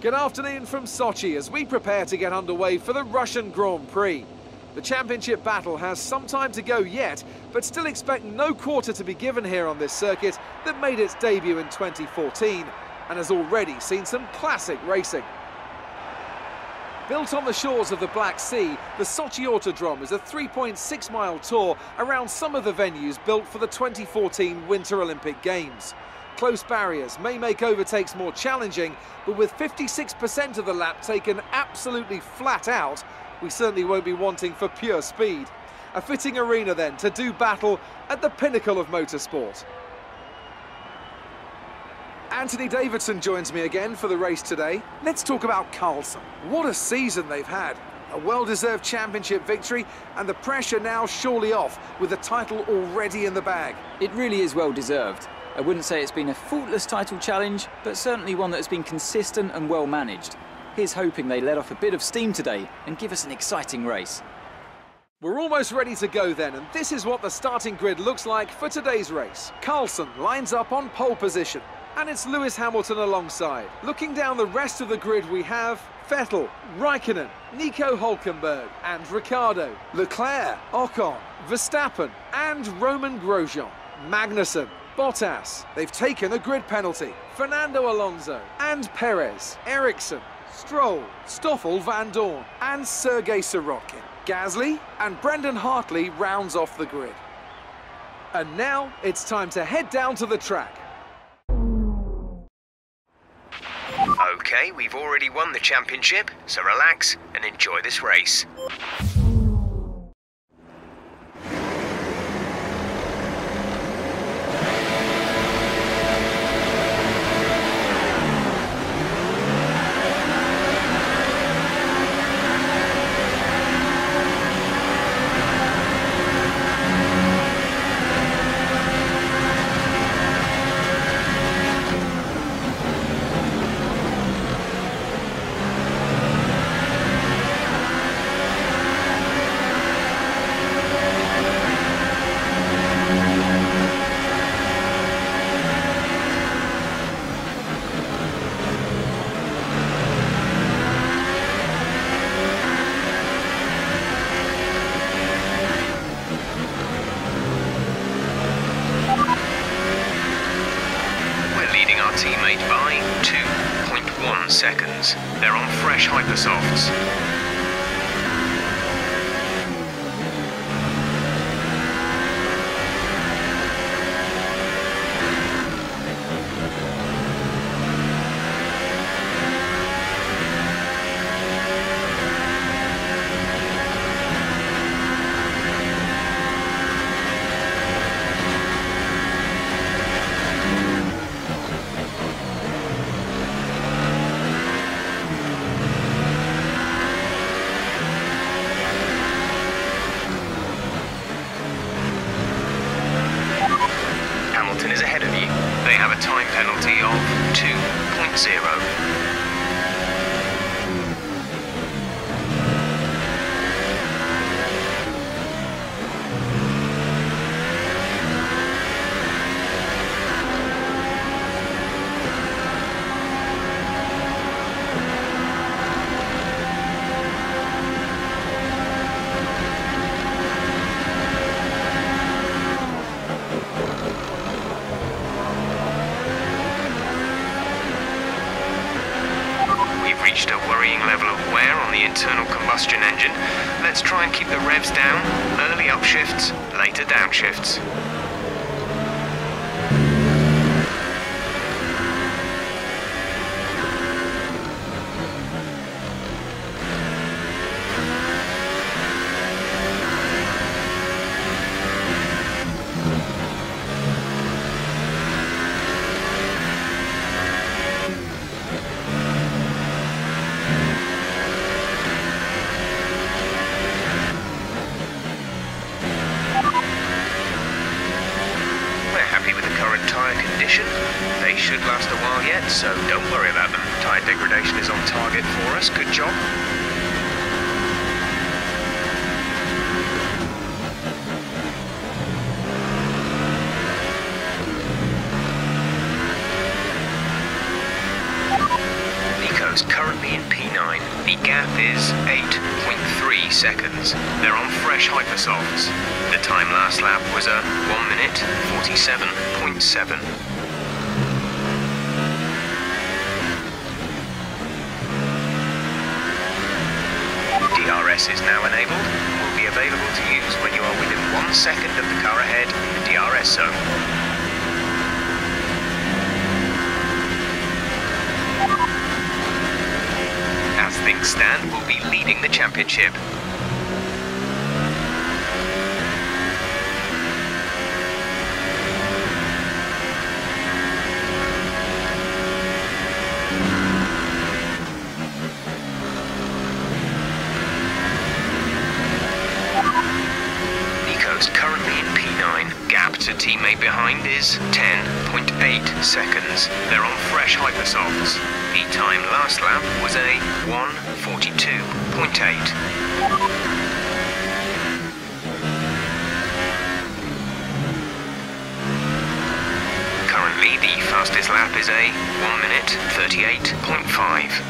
Good afternoon from Sochi as we prepare to get underway for the Russian Grand Prix. The championship battle has some time to go yet, but still expect no quarter to be given here on this circuit that made its debut in 2014 and has already seen some classic racing. Built on the shores of the Black Sea, the Sochi Autodrom is a 3.6-mile tour around some of the venues built for the 2014 Winter Olympic Games. Close barriers may make overtakes more challenging, but with 56% of the lap taken absolutely flat out, we certainly won't be wanting for pure speed. A fitting arena then to do battle at the pinnacle of motorsport. Anthony Davidson joins me again for the race today. Let's talk about Carlson. What a season they've had. A well-deserved championship victory and the pressure now surely off with the title already in the bag. It really is well-deserved. I wouldn't say it's been a faultless title challenge, but certainly one that has been consistent and well managed. Here's hoping they let off a bit of steam today and give us an exciting race. We're almost ready to go then, and this is what the starting grid looks like for today's race. Carlson lines up on pole position, and it's Lewis Hamilton alongside. Looking down the rest of the grid we have Vettel, Raikkonen, Nico Hülkenberg and Ricciardo, Leclerc, Ocon, Verstappen and Romain Grosjean. Magnussen, Bottas, they've taken a grid penalty. Fernando Alonso and Perez, Ericsson, Stroll, Stoffel Van Dorn and Sergei Sorokin. Gasly and Brendan Hartley rounds off the grid. And now it's time to head down to the track. Okay, we've already won the championship, so relax and enjoy this race. Teammate by 2.1 seconds. They're on fresh hypersofts. Is ahead of you. They have a time penalty of 2.0. Reached a worrying level of wear on the internal combustion engine. Let's try and keep the revs down. Early upshifts, later downshifts. Condition. They should last a while yet, so don't worry about them. Tyre degradation is on target for us. Good job. seconds. They're on fresh hypersofts. The time last lap was a 1 minute 47.7. DRS is now enabled and will be available to use when you are within 1 second of the car ahead in the DRS zone. As things stand, we'll be leading the championship. Currently in P9. Gap to teammate behind is 10.8 seconds. They're on fresh hypersofts. The time last lap was a 1:42.8. Currently the fastest lap is a 1 minute 38.5.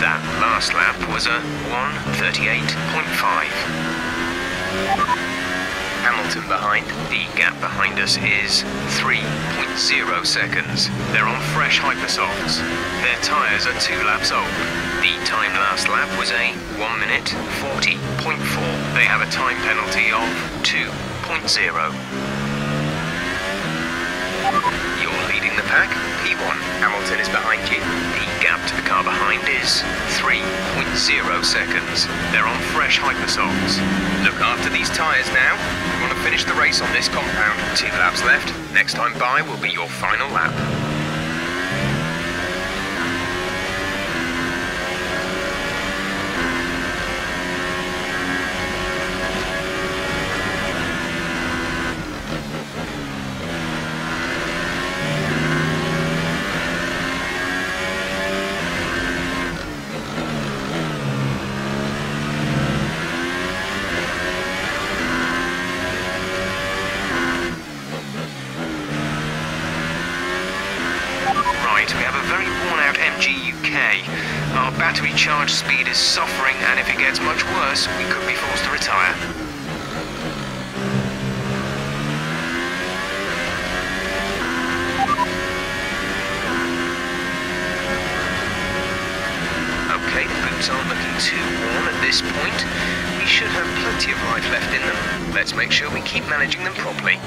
That last lap was a 1:38.5. Hamilton behind. The gap behind us is 3.0 seconds. They're on fresh hypersofts. Their tyres are 2 laps old. The time last lap was a 1 minute 40.4. They have a time penalty of 2.0. You're leading the pack. P1. Hamilton is behind you. The gap to the car behind is 3.0 seconds. They're on fresh hypersofts. Look after these tyres now. You want to finish the race on this compound. 2 laps left. Next time by will be your final lap. We have a very worn-out MG UK. Our battery charge speed is suffering, and if it gets much worse, we could be forced to retire. Okay, the boots aren't looking too worn at this point. We should have plenty of life left in them. Let's make sure we keep managing them properly.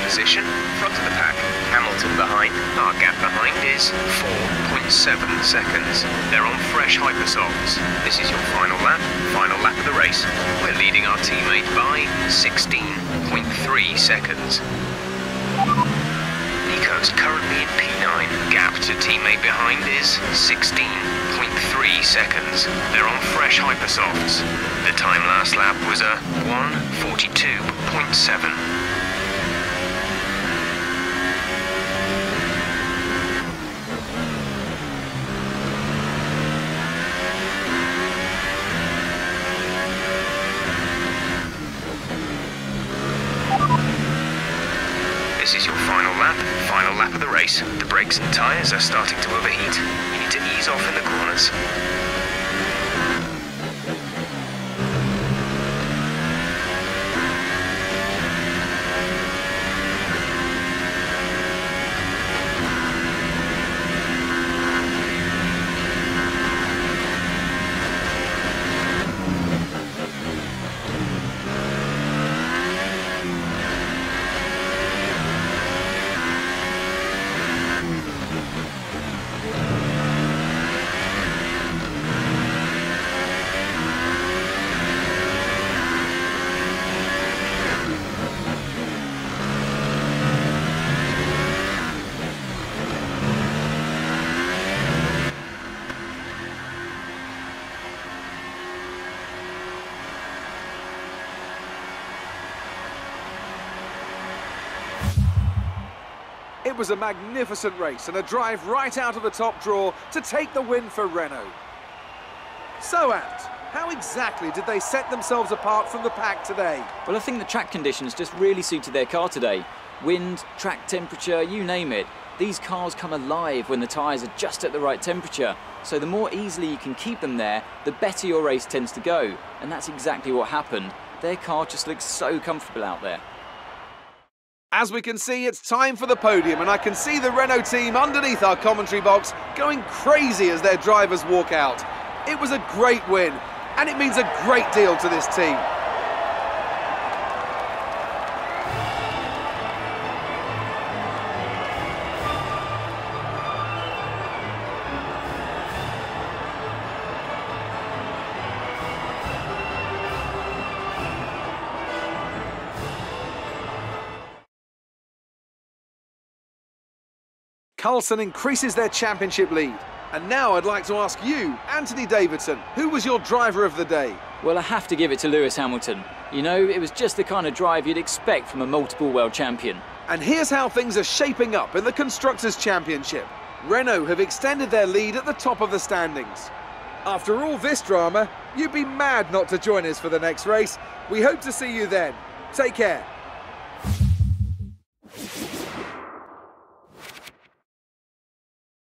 Position, front of the pack. Hamilton behind. Our gap behind is 4.7 seconds. They're on fresh hypersofts. This is your final lap of the race. We're leading our teammate by 16.3 seconds. Nico's currently in P9. Gap to teammate behind is 16.3 seconds. They're on fresh hypersofts. The time last lap was a 1:42.7. This is your final lap of the race. The brakes and tyres are starting to overheat. You need to ease off in the corners. was a magnificent race and a drive right out of the top draw to take the win for Renault. So, Ant, how exactly did they set themselves apart from the pack today? Well, I think the track conditions just really suited their car today. Wind, track temperature, you name it. These cars come alive when the tyres are just at the right temperature. So the more easily you can keep them there, the better your race tends to go. And that's exactly what happened. Their car just looks so comfortable out there. As we can see, it's time for the podium, and I can see the Renault team underneath our commentary box going crazy as their drivers walk out. It was a great win, and it means a great deal to this team. Carlson increases their championship lead. And now I'd like to ask you, Anthony Davidson, who was your driver of the day? Well, I have to give it to Lewis Hamilton. You know, it was just the kind of drive you'd expect from a multiple world champion. And here's how things are shaping up in the Constructors' Championship. Renault have extended their lead at the top of the standings. After all this drama, you'd be mad not to join us for the next race. We hope to see you then. Take care.